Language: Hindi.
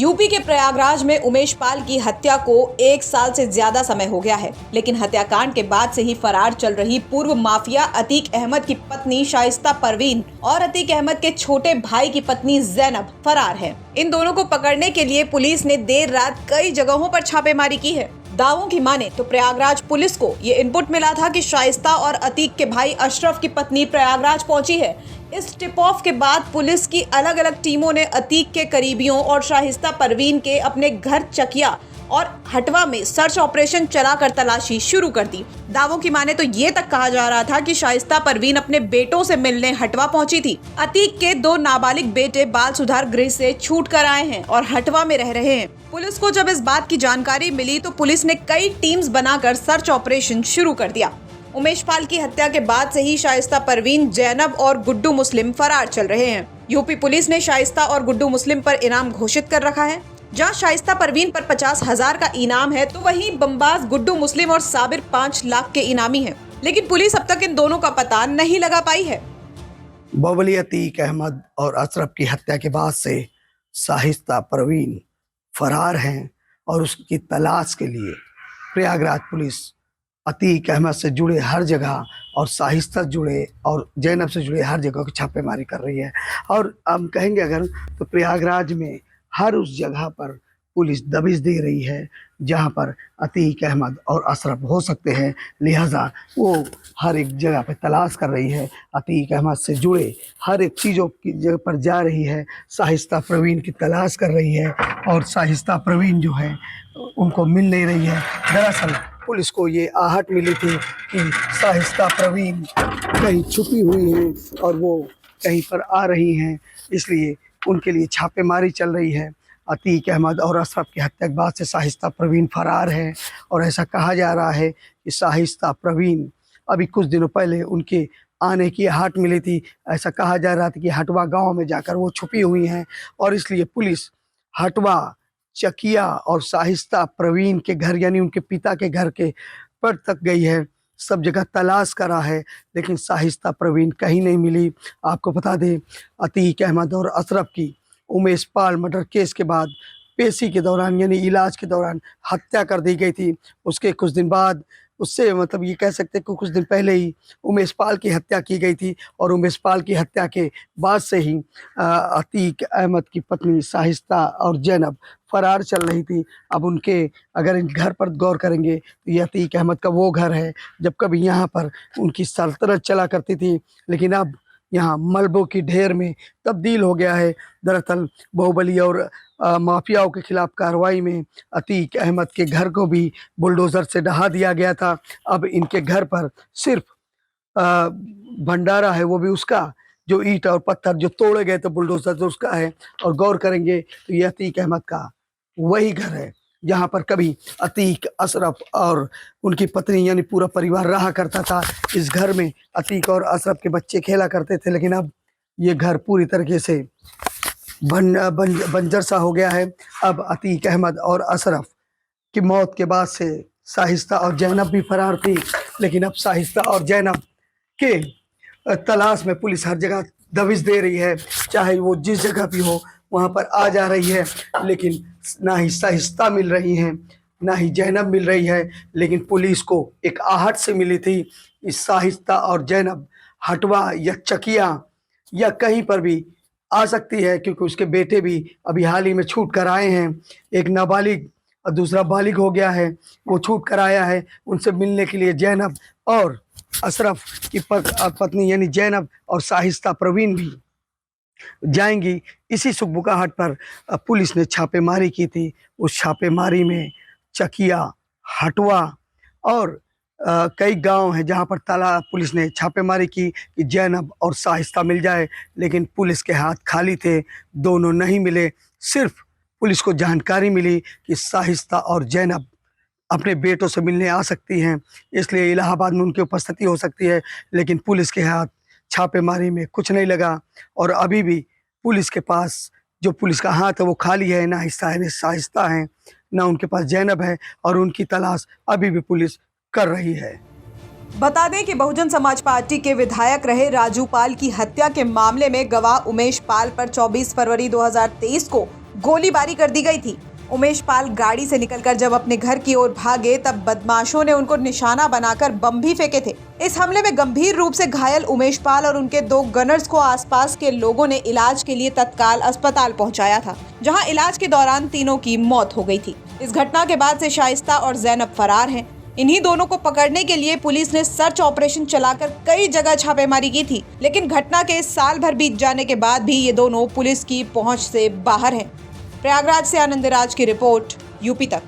यूपी के प्रयागराज में उमेश पाल की हत्या को 1 साल से ज्यादा समय हो गया है, लेकिन हत्याकांड के बाद से ही फरार चल रही पूर्व माफिया अतीक अहमद की पत्नी शाइस्ता परवीन और अतीक अहमद के छोटे भाई की पत्नी जैनब फरार है। इन दोनों को पकड़ने के लिए पुलिस ने देर रात कई जगहों पर छापेमारी की है। दावों की माने तो प्रयागराज पुलिस को ये इनपुट मिला था कि शाइस्ता और अतीक के भाई अशरफ की पत्नी प्रयागराज पहुंची है। इस टिप ऑफ के बाद पुलिस की अलग अलग टीमों ने अतीक के करीबियों और शाइस्ता परवीन के अपने घर चकिया और हटवा में सर्च ऑपरेशन चलाकर तलाशी शुरू कर दी। दावों की माने तो ये तक कहा जा रहा था कि शाइस्ता परवीन अपने बेटों से मिलने हटवा पहुंची थी। अतीक के 2 नाबालिग बेटे बाल सुधार गृह से छूट कर आए हैं और हटवा में रह रहे हैं। पुलिस को जब इस बात की जानकारी मिली तो पुलिस ने कई टीम्स बनाकर सर्च ऑपरेशन शुरू कर दिया। उमेश पाल की हत्या के बाद से ही शाइस्ता परवीन, जैनब और गुड्डू मुस्लिम फरार चल रहे हैं। यूपी पुलिस ने शाइस्ता और गुड्डू मुस्लिम पर इनाम घोषित कर रखा है। जहां शाइस्ता परवीन पर 50,000 का इनाम है तो वहीं बमबाज गुड्डू मुस्लिम और साबिर 5 लाख के इनामी हैं। लेकिन पुलिस अब तक इन दोनों का पता नहीं लगा पाई है। बाहुबली अतीक अहमद और अशरफ की हत्या के बाद से शाइस्ता परवीन फरार हैं और उसकी तलाश के लिए प्रयागराज पुलिस अतीक अहमद से जुड़े हर जगह और शाइस्ता जुड़े और जैनब से जुड़े हर जगह की छापेमारी कर रही है। और हम कहेंगे अगर तो प्रयागराज में हर उस जगह पर पुलिस दबिश दे रही है जहां पर अतीक अहमद और अशरफ हो सकते हैं, लिहाजा वो हर एक जगह पर तलाश कर रही है। अतीक अहमद से जुड़े हर एक चीज़ों की जगह पर जा रही है, शाइस्ता परवीन की तलाश कर रही है और शाइस्ता परवीन जो है उनको मिल नहीं रही है। दरअसल पुलिस को ये आहट मिली थी कि शाइस्ता परवीन कहीं छुपी हुई हैं और वो कहीं पर आ रही हैं, इसलिए उनके लिए छापेमारी चल रही है। अतीक अहमद और अशरफ की हत्या के बाद से शाइस्ता परवीन फरार है और ऐसा कहा जा रहा है कि शाइस्ता परवीन अभी कुछ दिनों पहले उनके आने की आहट मिली थी। ऐसा कहा जा रहा था कि हटवा गांव में जाकर वो छुपी हुई हैं और इसलिए पुलिस हटवा, चकिया और शाइस्ता परवीन के घर यानी उनके पिता के घर के पर तक गई है। सब जगह तलाश करा है लेकिन शाइस्ता परवीन कहीं नहीं मिली। आपको बता दें अतीक अहमद और अशरफ की उमेश पाल मर्डर केस के बाद पेशी के दौरान यानी इलाज के दौरान हत्या कर दी गई थी। उसके कुछ दिन बाद उससे मतलब ये कह सकते हैं कि कुछ दिन पहले ही उमेश पाल की हत्या की गई थी और उमेश पाल की हत्या के बाद से ही अतीक अहमद की पत्नी शाइस्ता और जैनब फरार चल रही थी। अब उनके अगर इन घर पर गौर करेंगे तो ये अतीक अहमद का वो घर है जब कभी यहाँ पर उनकी सल्तनत चला करती थी, लेकिन अब यहाँ मलबों की ढेर में तब्दील हो गया है। दरअसल बाहुबली और माफियाओं के खिलाफ कार्रवाई में अतीक अहमद के घर को भी बुलडोज़र से ढहा दिया गया था। अब इनके घर पर सिर्फ भंडारा है, वो भी उसका जो ईंट और पत्थर जो तोड़े गए थे बुलडोज़र से उसका है। और गौर करेंगे तो ये अतीक अहमद का वही घर है जहाँ पर कभी अतीक, अशरफ और उनकी पत्नी यानी पूरा परिवार रहा करता था। इस घर में अतीक और अशरफ के बच्चे खेला करते थे, लेकिन अब ये घर पूरी तरीके से बंजर सा हो गया है। अब अतीक अहमद और अशरफ की मौत के बाद से शाइस्ता और जैनब भी फरार थी, लेकिन अब शाइस्ता और जैनब के तलाश में पुलिस हर जगह दबिश दे रही है। चाहे वो जिस जगह भी हो वहाँ पर आ जा रही है, लेकिन ना ही शाइस्ता मिल रही हैं ना ही जैनब मिल रही है। लेकिन पुलिस को एक आहट से मिली थी कि शाइस्ता और जैनब हटवा या चकिया या कहीं पर भी आ सकती है, क्योंकि उसके बेटे भी अभी हाल ही में छूट कर आए हैं। एक नाबालिग और दूसरा बालिग हो गया है, वो छूट कर आया है। उनसे मिलने के लिए जैनब और अशरफ की पत्नी यानी जैनब और शाइस्ता परवीन भी जाएंगी। इसी सुखबुकाहट पर पुलिस ने छापेमारी की थी। उस छापेमारी में चकिया, हटवा और कई गांव हैं जहां पर पुलिस ने छापेमारी की कि जैनब और शाइस्ता मिल जाए, लेकिन पुलिस के हाथ खाली थे, दोनों नहीं मिले। सिर्फ पुलिस को जानकारी मिली कि शाइस्ता और जैनब अपने बेटों से मिलने आ सकती हैं, इसलिए इलाहाबाद में उनकी उपस्थिति हो सकती है, लेकिन पुलिस के हाथ छापेमारी में कुछ नहीं लगा। और अभी भी पुलिस के पास जो पुलिस का हाथ है वो खाली है, ना शाइस्ता है ना उनके पास जैनब है, और उनकी तलाश अभी भी पुलिस कर रही है। बता दें कि बहुजन समाज पार्टी के विधायक रहे राजू पाल की हत्या के मामले में गवाह उमेश पाल पर 24 फरवरी 2023 को गोलीबारी कर दी गई थी। उमेश पाल गाड़ी से निकलकर जब अपने घर की ओर भागे तब बदमाशों ने उनको निशाना बनाकर बम भी फेंके थे। इस हमले में गंभीर रूप से घायल उमेश पाल और उनके 2 गनर्स को आसपास के लोगों ने इलाज के लिए तत्काल अस्पताल पहुंचाया था, जहां इलाज के दौरान तीनों की मौत हो गई थी। इस घटना के बाद से शाइस्ता और जैनब फरार हैं। इन्हीं दोनों को पकड़ने के लिए पुलिस ने सर्च ऑपरेशन चलाकर कई जगह छापेमारी की थी, लेकिन घटना के साल भर बीत जाने के बाद भी ये दोनों पुलिस की पहुंच से बाहर हैं। प्रयागराज से आनंद राज की रिपोर्ट, यूपी तक।